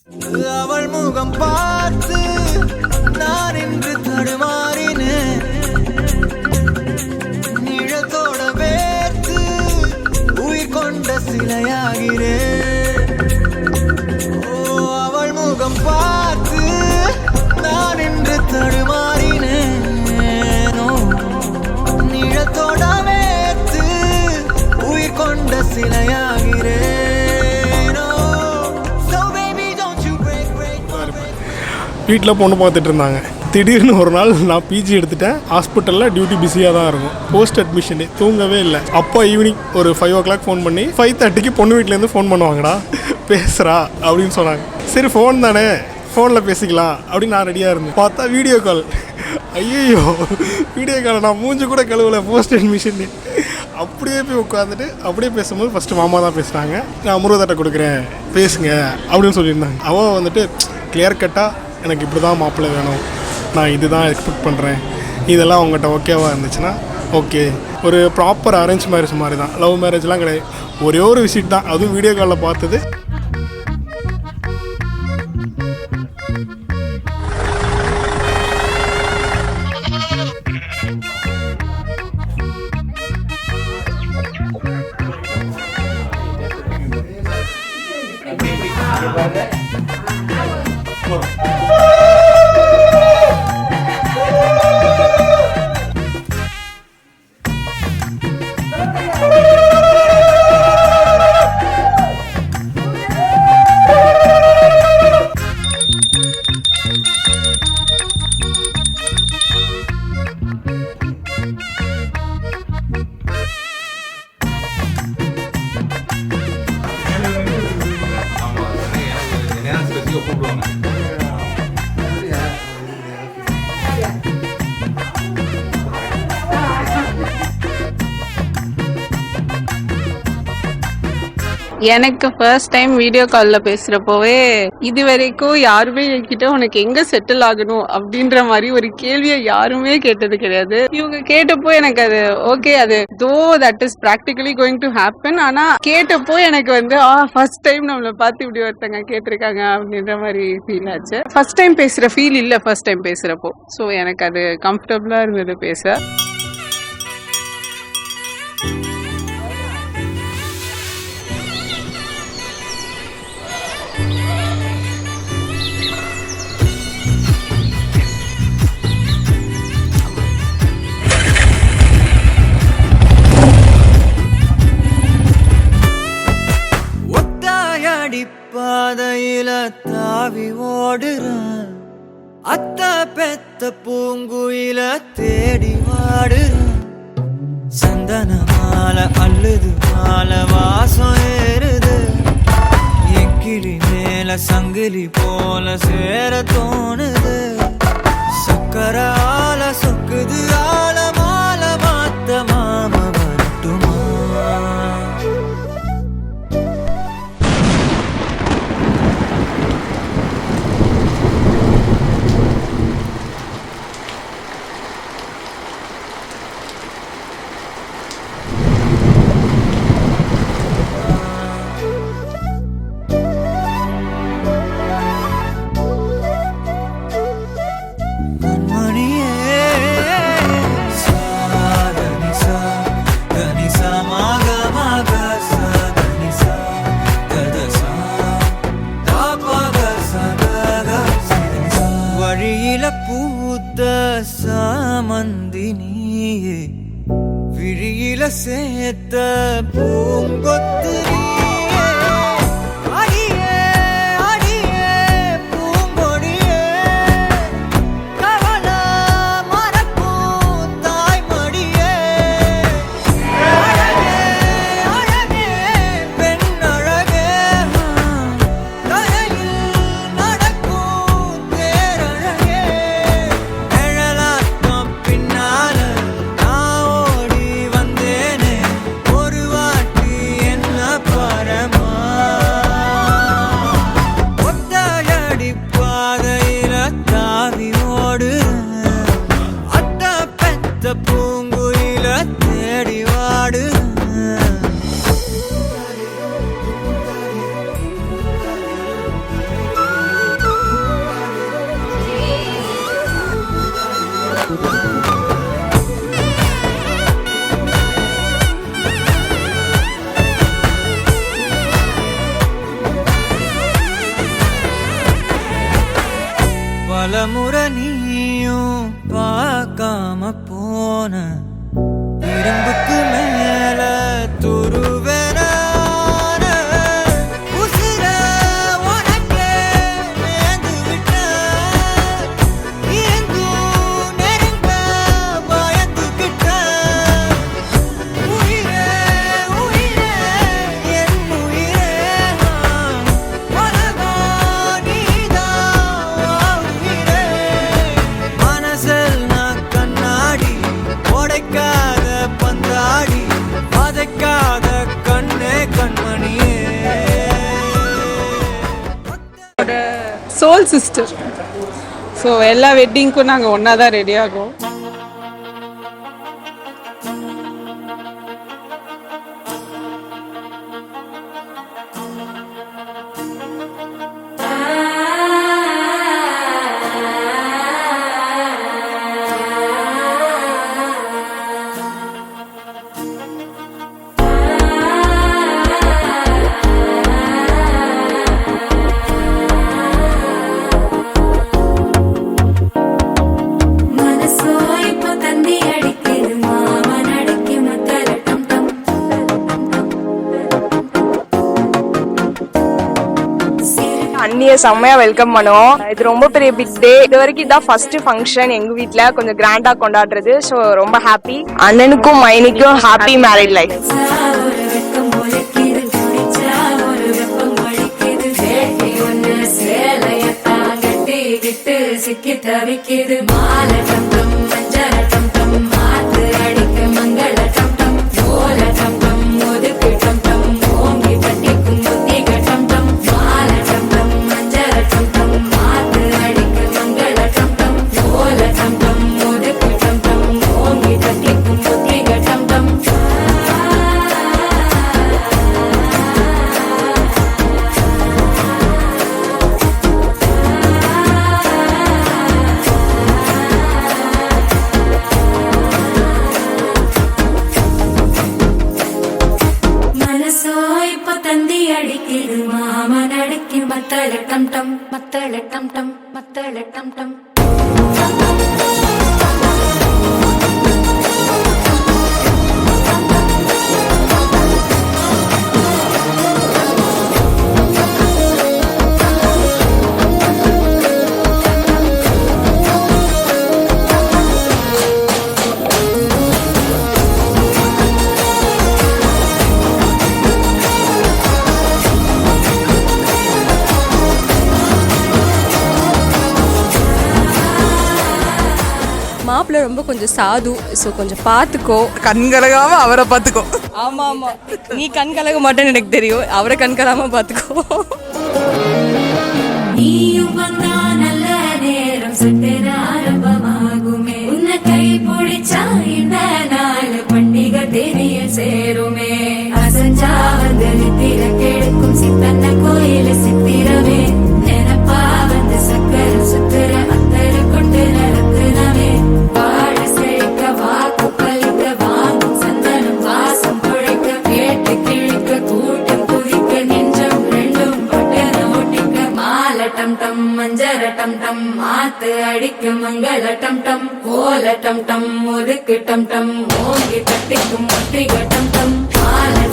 அவள் முகம் பார்த்து நான் இன்று தடுமாறினேன், நிழத்தோட வேர்த்து உயிர் கொண்ட சிலையாகிறேன். ஓ அவள் முகம் பார்த்து நான் இன்று தடுமாறினேன், நிழத்தோட வேர்த்து உயிர் கொண்ட சிலையாகிறேன். வீட்டில் பொண்ணு பார்த்துட்டு இருந்தாங்க. திடீர்னு ஒரு நாள் நான் பிஜி எடுத்துட்டேன். ஹாஸ்பிட்டலில் டியூட்டி பிஸியாக தான் இருக்கும். போஸ்ட் அட்மிஷனு தூங்கவே இல்லை. அப்போ ஈவினிங் ஒரு 5 o'clock ஃபோன் பண்ணி 5:30க்கு பொண்ணு வீட்டிலேருந்து ஃபோன் பண்ணுவாங்கடா, பேசுகிறா அப்படின்னு சொன்னாங்க. சரி ஃபோன் தானே, ஃபோனில் பேசிக்கலாம் அப்படின்னு நான் ரெடியாக இருந்தேன். பார்த்தா வீடியோ கால். ஐயோ வீடியோ கால், நான் மூஞ்சி கூட கழுவலை. போஸ்ட் அட்மிஷன் அப்படியே போய் உட்காந்துட்டு அப்படியே பேசும்போது ஃபஸ்ட்டு மாமா தான் பேசுகிறாங்க. நான் முருகத்தட்டை கொடுக்குறேன் பேசுங்க அப்படின்னு சொல்லியிருந்தாங்க. அவன் வந்துட்டு கிளியர் கட்டாக எனக்கு இப்படி தான் மாப்பிள்ளை வேணும், நான் இது தான் எக்ஸ்பெக்ட் பண்ணுறேன், இதெல்லாம் அவங்ககிட்ட ஓகேவாக இருந்துச்சுன்னா ஓகே. ஒரு ப்ராப்பர் அரேஞ்ச் மேரேஜ் மாதிரி தான், லவ் மேரேஜ்லாம் கிடையாது. ஒரே ஒரு விசிட் தான், அதுவும் வீடியோ காலில் பார்த்தது. எனக்கு ஃபர்ஸ்ட் டைம் வீடியோ காலில் பேசுகிறப்போவே இது வரைக்கும் யாருமே என்கிட்ட உனக்கு எங்கே செட்டில் ஆகணும் அப்படின்ற மாதிரி ஒரு கேள்வியை யாருமே கேட்டது கிடையாது. இவங்க கேட்டப்போ எனக்கு அது ஓகே, அது தோ that is practically going to happen. ஆனால் கேட்டப்போ எனக்கு வந்து ஃபர்ஸ்ட் டைம் நம்மளை பார்த்து இப்படி ஒருத்தங்க கேட்டிருக்காங்க அப்படின்ற மாதிரி ஃபீல் ஆச்சு. ஃபர்ஸ்ட் டைம் பேசுகிற ஃபீல் இல்லை ஃபர்ஸ்ட் டைம் பேசுகிறப்போ. ஸோ எனக்கு அது கம்ஃபர்டபுளாக இருந்தது பேச. பாதையில தாவி ஓடுறான், அத்த பெத்த பூங்குயில தேடி வாடுறான். சந்தன மாலை அள்ளுது மாலை வாசம் ஏறுது, என் கிளி மேல சங்கிலி போல சேர தோணுது. சக்கர ஆல சொக்குது ஆல மாலை மாத்த மாம வரட்டுமா. சாமந்தினியே விழியில சேர்த்த பூங்கொத்து ஒரு வாட்டி என்ன முறை நீயும் பார்க்காம போன இரும்புக்கு மேல துருவேன உசிர உனக்கே நேர்ந்து விட்ட எங்கும் நெருங்க பயந்துகிட்ட உயிரே உயிரே என் உயிரே உலகம் நீதான் உயிரே மனசில் நான் கண்ணாடி உடைக்காத பந்தாடி வதைக்காத கண்ணே கண்மணியே சோல் சிஸ்டர். ஸோ எல்லா வெட்டிங்க்கும் நாங்கள் ஒன்றா தான் ரெடி ஆகும். அண்ணிய செம்மையா வெல்கம் பண்ணுவோம். இது ரொம்ப பெரிய பிக் டே. இது வரைக்கும் இதான் ஃபர்ஸ்ட் ஃபங்க்ஷன் எங்க வீட்ல கொஞ்சம் கிராண்டா கொண்டாடுறது. ஸோ ரொம்ப ஹாப்பி. அண்ணனுக்கும் மைனிக்கும் ஹாப்பி மேரிட் லைஃப். சிக்கி தவிக்குது மாலை டம் டம் மஞ்சள் டம் டம் மாத்து அடிக்க மங்கள டம் டம் ஓல டம் டம் ஒதுக்கு டம் டம் ஓங்கி பட்டிக்கும் முத்திக டம் டம் மாலை டம் டம் மஞ்சள் டம் டம் மாத்து அடிக்க மங்கள டம் டம் ஓல டம் டம் ஒதுக்கு டம் டம் ஓங்கி பட்டிக்கும் முத்திக டம் டம் அடிக்குது மாமன் அடிக்கு மத்தள டம் டம் மத்தள டம் டம் மத்தள டம் டம். மாப்பிள்ள ரொம்ப கொஞ்சம் சாது. ஸோ கொஞ்சம் பார்த்துக்கோ. கண்கலகாம அவரை பார்த்துக்கோ. ஆமாம் ஆமாம், நீ கண் கலக மாட்டேன்னு எனக்கு தெரியும். அவரை கண் கலாம பார்த்துக்கோ. நீயும் வந்தா நல்ல நேரம் சட்டென ஆரம்பமாகுமே. உன்னை கை பிடிச்சா இந்த நாள் பண்டிகை தெரிய சேருமே. அசஞ்சா வந்து நித்திர கெடுக்கும் சித்தன்ன கோயில சித்திரமே. நினப்பா வந்து சக்கர சுத்திர அத்தர கொண்டு நடத்துனவே. வாழ செழிக்க வாக்கு பலிக்க வாங்கும் சந்தனம் வாசம் பொழைக்க கேட்டு கிழிக்க கூட்டம் குதிக்க நெஞ்சம் ரெண்டும் பட்டன ஒட்டிக்க மாலை டம் டம் மஞ்சர டம் டம் மாத்து அடிக்க மங்கள டம் டம் ஓல டம் டம் ஒதுக்கு டம் டம் ஓங்கி தட்டிக்கும் ஒட்டிக டம் டம் மாலை